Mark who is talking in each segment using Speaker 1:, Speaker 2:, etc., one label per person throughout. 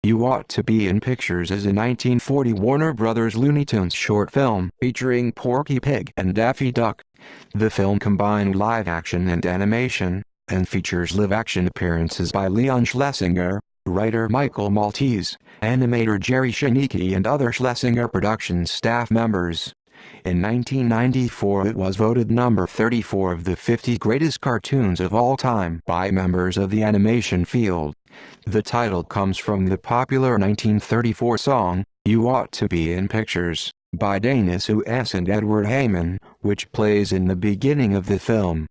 Speaker 1: You Ought to Be in Pictures is a 1940 Warner Brothers Looney Tunes short film featuring Porky Pig and Daffy Duck. The film combined live action and animation, and features live-action appearances by Leon Schlesinger, writer Michael Maltese, animator Gerry Chiniquy and other Schlesinger Productions staff members. In 1994 it was voted number 34 of the 50 greatest cartoons of all time by members of the animation field. The title comes from the popular 1934 song, You Ought to Be in Pictures, by Dana Suess and Edward Heyman, which plays in the beginning of the film.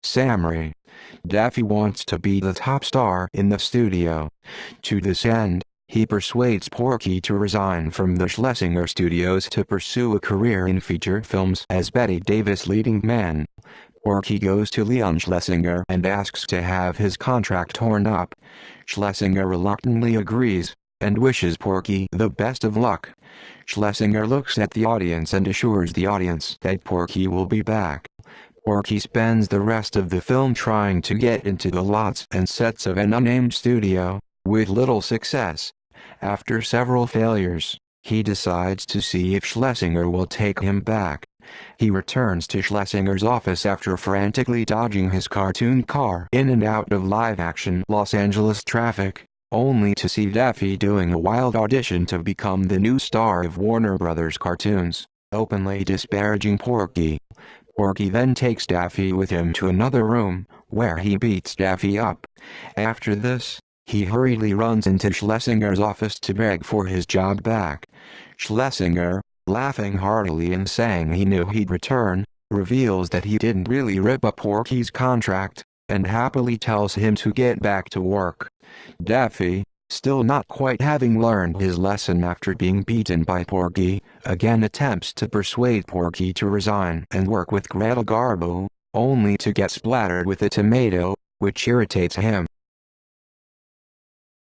Speaker 1: Summary: Daffy wants to be the top star in the studio. To this end, he persuades Porky to resign from the Schlesinger Studios to pursue a career in feature films as Betty Davis' leading man. Porky goes to Leon Schlesinger and asks to have his contract torn up. Schlesinger reluctantly agrees, and wishes Porky the best of luck. Schlesinger looks at the audience and assures the audience that Porky will be back. Porky spends the rest of the film trying to get into the lots and sets of an unnamed studio, with little success. After several failures, he decides to see if Schlesinger will take him back. He returns to Schlesinger's office after frantically dodging his cartoon car in and out of live-action Los Angeles traffic, only to see Daffy doing a wild audition to become the new star of Warner Brothers cartoons, openly disparaging Porky. Porky then takes Daffy with him to another room, where he beats Daffy up. After this, he hurriedly runs into Schlesinger's office to beg for his job back. Schlesinger, laughing heartily and saying he knew he'd return, reveals that he didn't really rip up Porky's contract, and happily tells him to get back to work. Daffy, still not quite having learned his lesson after being beaten by Porky, again attempts to persuade Porky to resign and work with Greta Garbo, only to get splattered with a tomato, which irritates him.